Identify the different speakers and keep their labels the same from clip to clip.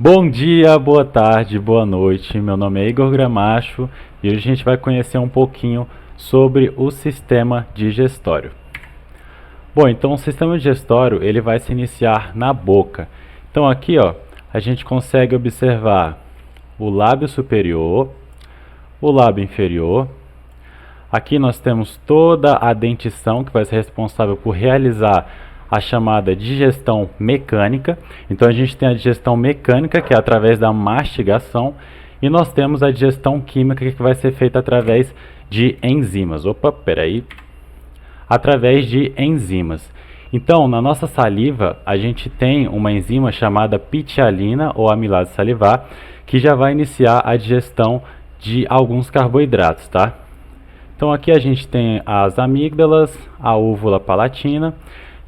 Speaker 1: Bom dia, boa tarde, boa noite. Meu nome é Igor Gramacho e hoje a gente vai conhecer um pouquinho sobre o sistema digestório. Bom, então o sistema digestório ele vai se iniciar na boca. Então aqui, ó, a gente consegue observar o lábio superior, o lábio inferior. Aqui nós temos toda a dentição que vai ser responsável por realizar a chamada digestão mecânica. Então a gente tem a digestão mecânica, que é através da mastigação, e nós temos a digestão química, que vai ser feita através de enzimas. Opa, peraí. Através de enzimas. Então, na nossa saliva, a gente tem uma enzima chamada pitialina ou amilase salivar, que já vai iniciar a digestão de alguns carboidratos, tá? Então aqui a gente tem as amígdalas, a úvula palatina,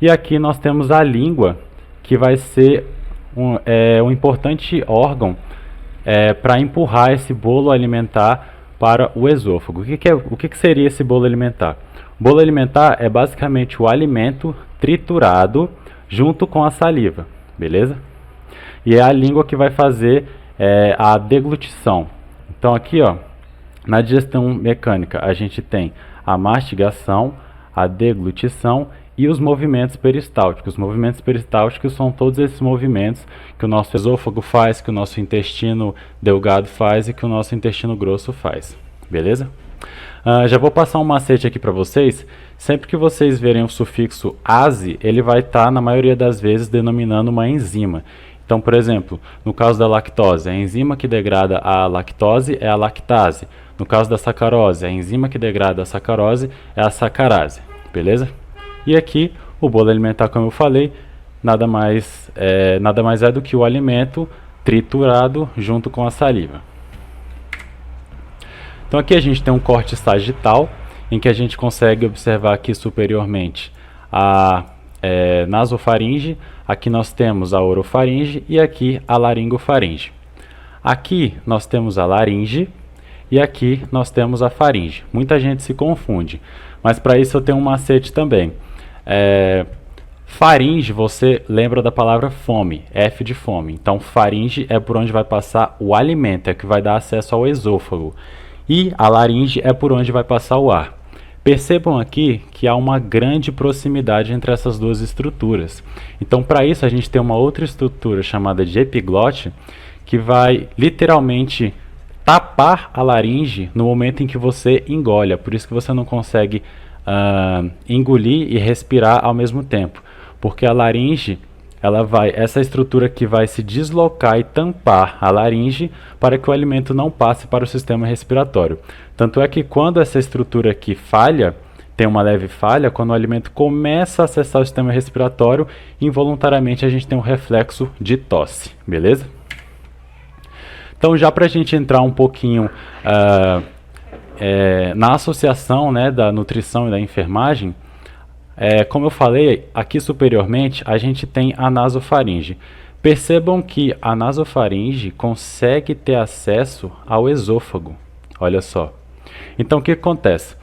Speaker 1: e aqui nós temos a língua, que vai ser um importante órgão para empurrar esse bolo alimentar para o esôfago. O que seria esse bolo alimentar? O bolo alimentar é basicamente o alimento triturado junto com a saliva, beleza? E é a língua que vai fazer a deglutição. Então aqui, ó, na digestão mecânica, a gente tem a mastigação, a deglutição e os movimentos peristálticos. Os movimentos peristálticos são todos esses movimentos que o nosso esôfago faz, que o nosso intestino delgado faz e que o nosso intestino grosso faz. Beleza? Já vou passar um macete aqui para vocês. Sempre que vocês verem o sufixo ase, ele vai estar, na maioria das vezes, denominando uma enzima. Então, por exemplo, no caso da lactose, a enzima que degrada a lactose é a lactase. No caso da sacarose, a enzima que degrada a sacarose é a sacarase, beleza? E aqui, o bolo alimentar, como eu falei, nada mais é do que o alimento triturado junto com a saliva. Então aqui a gente tem um corte sagital, em que a gente consegue observar aqui superiormente a nasofaringe, aqui nós temos a orofaringe e aqui a laringofaringe. Aqui nós temos a laringe e aqui nós temos a faringe. Muita gente se confunde, mas para isso eu tenho um macete também. Faringe, você lembra da palavra fome, F de fome. Então faringe é por onde vai passar o alimento, é que vai dar acesso ao esôfago. E a laringe é por onde vai passar o ar. Percebam aqui que há uma grande proximidade entre essas duas estruturas. Então, para isso, a gente tem uma outra estrutura chamada de epiglote, que vai literalmente tapar a laringe no momento em que você engole. É por isso que você não consegue engolir e respirar ao mesmo tempo. Porque a laringe, essa estrutura aqui vai se deslocar e tampar a laringe para que o alimento não passe para o sistema respiratório. Tanto é que quando essa estrutura aqui falha, tem uma leve falha, quando o alimento começa a acessar o sistema respiratório, involuntariamente a gente tem um reflexo de tosse, beleza? Então já para a gente entrar um pouquinho na associação, né, da nutrição e da enfermagem, como eu falei, aqui superiormente a gente tem a nasofaringe. Percebam que a nasofaringe consegue ter acesso ao esôfago. Olha só. Então o que acontece?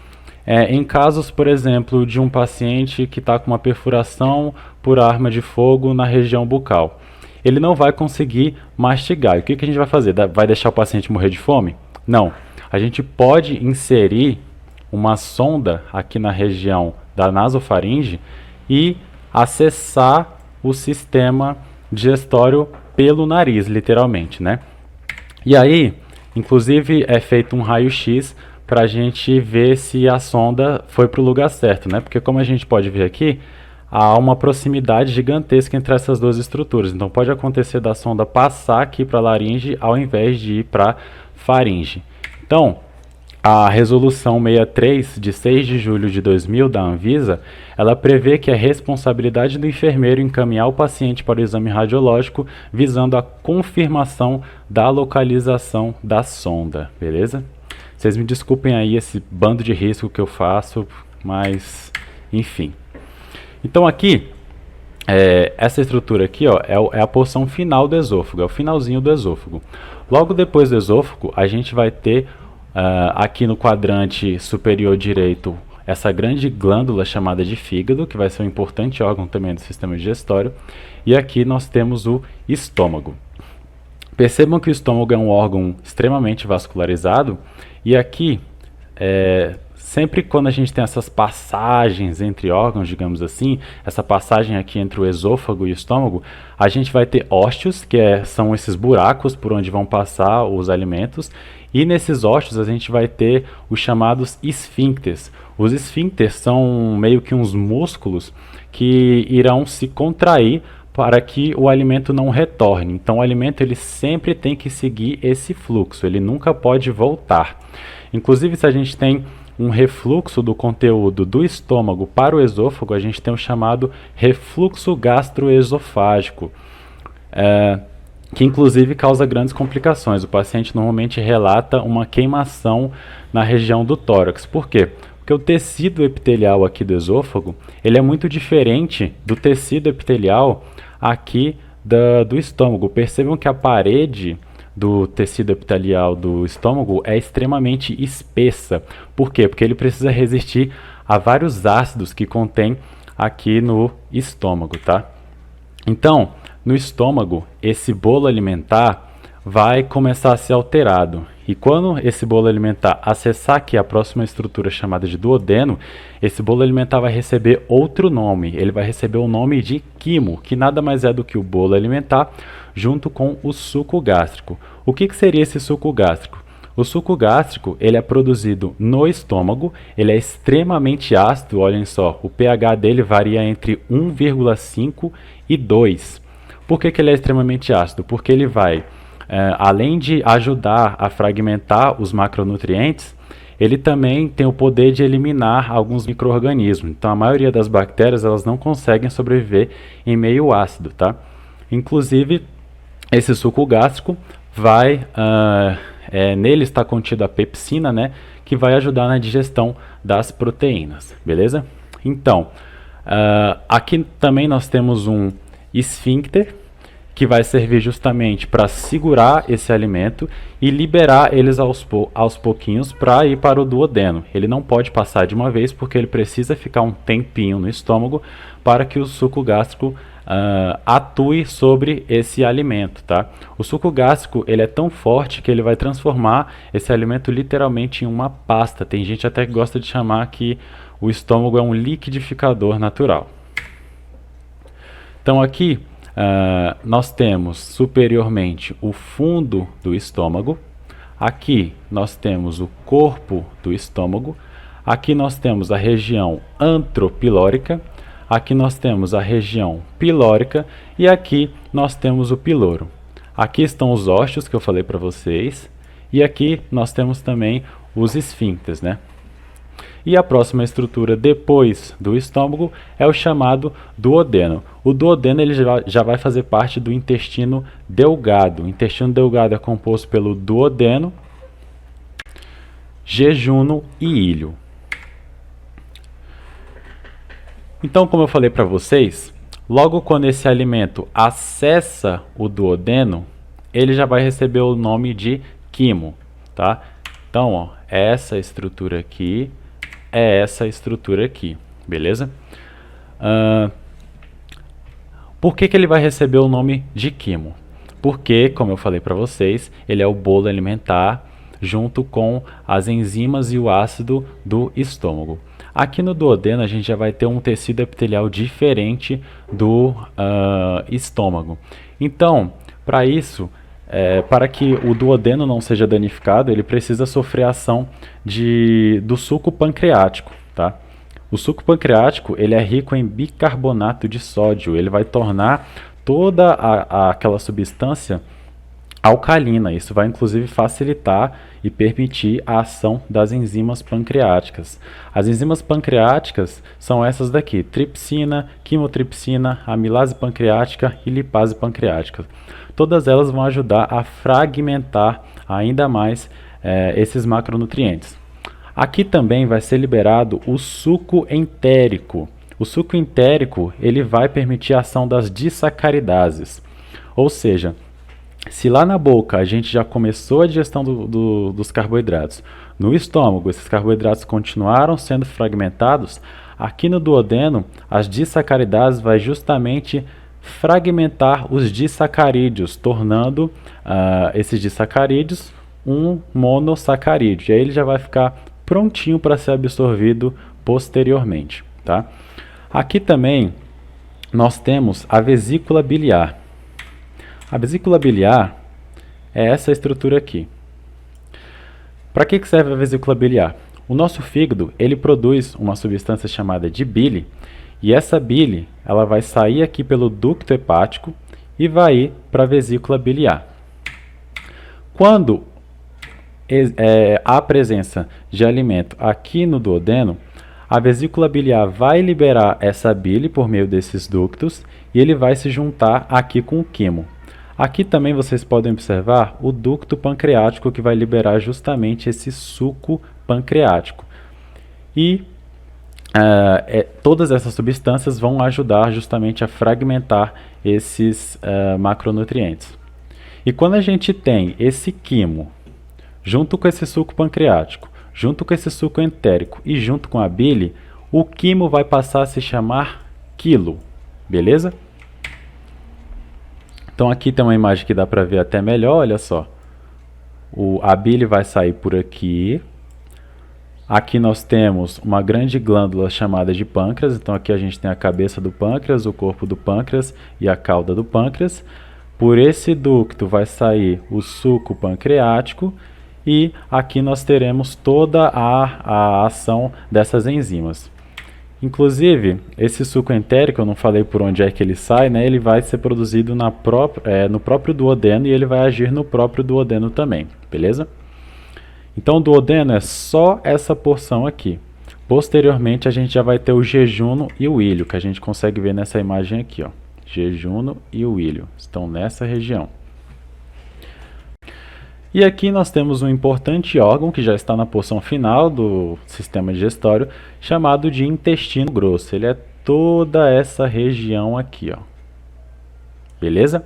Speaker 1: Em casos, por exemplo, de um paciente que está com uma perfuração por arma de fogo na região bucal, ele não vai conseguir mastigar. E o que a gente vai fazer? Vai deixar o paciente morrer de fome? Não. A gente pode inserir uma sonda aqui na região da nasofaringe e acessar o sistema digestório pelo nariz, literalmente, né? E aí, inclusive, é feito um raio-x para a gente ver se a sonda foi para o lugar certo, né? Porque como a gente pode ver aqui, há uma proximidade gigantesca entre essas duas estruturas. Então pode acontecer da sonda passar aqui para a laringe ao invés de ir para a faringe. Então, a resolução 63 de 6 de julho de 2000 da Anvisa, ela prevê que é responsabilidade do enfermeiro encaminhar o paciente para o exame radiológico visando a confirmação da localização da sonda, beleza? Vocês me desculpem aí esse bando de risco que eu faço, mas enfim. Então aqui, essa estrutura aqui, ó, é a porção final do esôfago, é o finalzinho do esôfago. Logo depois do esôfago, a gente vai ter aqui no quadrante superior direito essa grande glândula chamada de fígado, que vai ser um importante órgão também do sistema digestório, e aqui nós temos o estômago. Percebam que o estômago é um órgão extremamente vascularizado e aqui, sempre quando a gente tem essas passagens entre órgãos, digamos assim, essa passagem aqui entre o esôfago e o estômago, a gente vai ter ósteos, que são esses buracos por onde vão passar os alimentos, e nesses ósteos a gente vai ter os chamados esfíncteres. Os esfíncteres são meio que uns músculos que irão se contrair para que o alimento não retorne. Então o alimento ele sempre tem que seguir esse fluxo, ele nunca pode voltar. Inclusive, se a gente tem um refluxo do conteúdo do estômago para o esôfago, a gente tem o chamado refluxo gastroesofágico, que inclusive causa grandes complicações. O paciente normalmente relata uma queimação na região do tórax. Por quê? Porque o tecido epitelial aqui do esôfago, ele é muito diferente do tecido epitelial aqui do estômago. Percebam que a parede do tecido epitelial do estômago é extremamente espessa. Por quê? Porque ele precisa resistir a vários ácidos que contém aqui no estômago, tá? Então, no estômago, esse bolo alimentar vai começar a ser alterado. E quando esse bolo alimentar acessar aqui a próxima estrutura chamada de duodeno, esse bolo alimentar vai receber outro nome. Ele vai receber o nome de quimo, que nada mais é do que o bolo alimentar junto com o suco gástrico. O que seria esse suco gástrico? O suco gástrico ele é produzido no estômago, ele é extremamente ácido, olhem só, o pH dele varia entre 1,5 e 2. Por que ele é extremamente ácido? Porque ele vai, além de ajudar a fragmentar os macronutrientes, ele também tem o poder de eliminar alguns micro-organismos. Então a maioria das bactérias elas não conseguem sobreviver em meio ácido, tá? Inclusive, esse suco gástrico vai, nele está contida a pepsina, né, que vai ajudar na digestão das proteínas, beleza? Então, aqui também nós temos um esfíncter, que vai servir justamente para segurar esse alimento e liberar eles aos pouquinhos para ir para o duodeno. Ele não pode passar de uma vez porque ele precisa ficar um tempinho no estômago para que o suco gástrico atue sobre esse alimento, tá? O suco gástrico ele é tão forte que ele vai transformar esse alimento literalmente em uma pasta. Tem gente até que gosta de chamar que o estômago é um liquidificador natural. Então aqui nós temos superiormente o fundo do estômago, aqui nós temos o corpo do estômago, aqui nós temos a região antropilórica, aqui nós temos a região pilórica e aqui nós temos o piloro. Aqui estão os ósteos que eu falei para vocês e aqui nós temos também os esfíncteres, né? E a próxima estrutura depois do estômago é o chamado duodeno. O duodeno ele já vai fazer parte do intestino delgado. O intestino delgado é composto pelo duodeno, jejuno e ilho. Então, como eu falei para vocês, logo quando esse alimento acessa o duodeno, ele já vai receber o nome de quimo, tá? Então, ó, essa estrutura aqui é essa estrutura aqui, beleza? Por que ele vai receber o nome de quimo? Porque, como eu falei para vocês, ele é o bolo alimentar junto com as enzimas e o ácido do estômago. Aqui no duodeno a gente já vai ter um tecido epitelial diferente do estômago. Então, para isso, para que o duodeno não seja danificado, ele precisa sofrer a ação do suco pancreático, tá? O suco pancreático ele é rico em bicarbonato de sódio, ele vai tornar toda aquela substância alcalina. Isso vai inclusive facilitar e permitir a ação das enzimas pancreáticas. As enzimas pancreáticas são essas daqui: tripsina, quimotripsina, amilase pancreática e lipase pancreática. Todas elas vão ajudar a fragmentar ainda mais esses macronutrientes. Aqui também vai ser liberado o suco entérico. O suco entérico ele vai permitir a ação das disacaridases. Ou seja, se lá na boca a gente já começou a digestão dos carboidratos, no estômago esses carboidratos continuaram sendo fragmentados, aqui no duodeno as disacaridases vai justamente fragmentar os disacarídeos, tornando esses disacarídeos um monossacarídeo. E aí ele já vai ficar prontinho para ser absorvido posteriormente, tá? Aqui também nós temos a vesícula biliar. A vesícula biliar é essa estrutura aqui. Para que serve a vesícula biliar? O nosso fígado, ele produz uma substância chamada de bile, e essa bile, ela vai sair aqui pelo ducto hepático e vai ir para a vesícula biliar. Quando há presença de alimento aqui no duodeno, a vesícula biliar vai liberar essa bile por meio desses ductos e ele vai se juntar aqui com o quimo. Aqui também vocês podem observar o ducto pancreático que vai liberar justamente esse suco pancreático. E todas essas substâncias vão ajudar justamente a fragmentar esses macronutrientes. E quando a gente tem esse quimo junto com esse suco pancreático, junto com esse suco entérico e junto com a bile, o quimo vai passar a se chamar quilo, beleza? Então aqui tem uma imagem que dá para ver até melhor, olha só. A bile vai sair por aqui. Aqui nós temos uma grande glândula chamada de pâncreas, então aqui a gente tem a cabeça do pâncreas, o corpo do pâncreas e a cauda do pâncreas. Por esse ducto vai sair o suco pancreático e aqui nós teremos toda a ação dessas enzimas. Inclusive, esse suco entérico, eu não falei por onde é que ele sai, né? Ele vai ser produzido no próprio duodeno e ele vai agir no próprio duodeno também, beleza? Então o duodeno é só essa porção aqui. Posteriormente a gente já vai ter o jejuno e o ilho, que a gente consegue ver nessa imagem aqui, ó. Jejuno e o ilho estão nessa região. E aqui nós temos um importante órgão que já está na porção final do sistema digestório, chamado de intestino grosso. Ele é toda essa região aqui, ó. Beleza?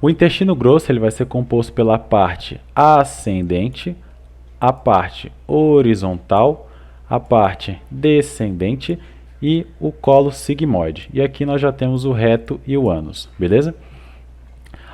Speaker 1: O intestino grosso ele vai ser composto pela parte ascendente, a parte horizontal, a parte descendente e o colo sigmoide. E aqui nós já temos o reto e o ânus, beleza?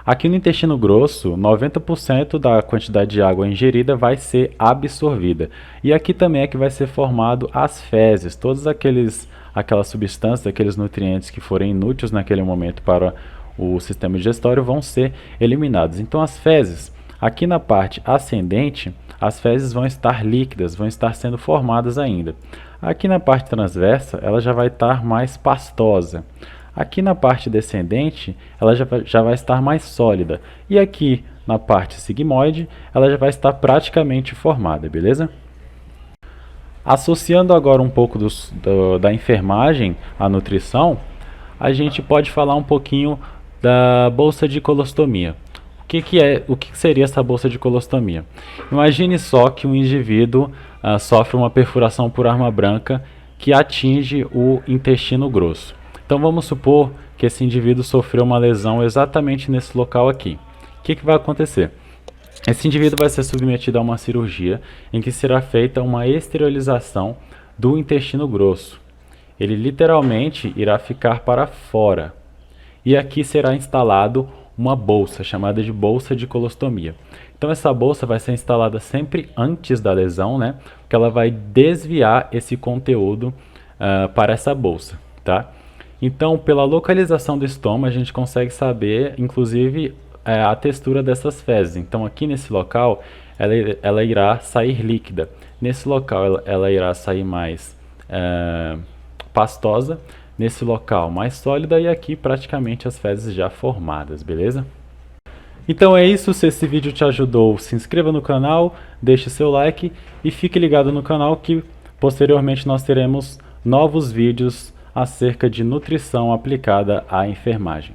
Speaker 1: Aqui no intestino grosso, 90% da quantidade de água ingerida vai ser absorvida. E aqui também é que vai ser formado as fezes, todas aquelas substâncias, aqueles nutrientes que forem inúteis naquele momento para o sistema digestório vão ser eliminados. Então as fezes, aqui na parte ascendente, as fezes vão estar líquidas, vão estar sendo formadas ainda. Aqui na parte transversa, ela já vai estar mais pastosa. Aqui na parte descendente, ela já vai estar mais sólida. E aqui na parte sigmoide, ela já vai estar praticamente formada, beleza? Associando agora um pouco da enfermagem à nutrição, a gente pode falar um pouquinho da bolsa de colostomia. O que seria essa bolsa de colostomia? Imagine só que um indivíduo sofre uma perfuração por arma branca que atinge o intestino grosso. Então vamos supor que esse indivíduo sofreu uma lesão exatamente nesse local aqui. O que vai acontecer? Esse indivíduo vai ser submetido a uma cirurgia em que será feita uma esterilização do intestino grosso. Ele literalmente irá ficar para fora. E aqui será instalado uma bolsa, chamada de bolsa de colostomia. Então essa bolsa vai ser instalada sempre antes da lesão, né? Porque ela vai desviar esse conteúdo para essa bolsa, tá? Então, pela localização do estômago, a gente consegue saber, inclusive, a textura dessas fezes. Então, aqui nesse local, ela irá sair líquida. Nesse local, ela irá sair mais pastosa. Nesse local, mais sólida. E aqui, praticamente, as fezes já formadas, beleza? Então é isso. Se esse vídeo te ajudou, se inscreva no canal, deixe seu like e fique ligado no canal que, posteriormente, nós teremos novos vídeos acerca de nutrição aplicada à enfermagem.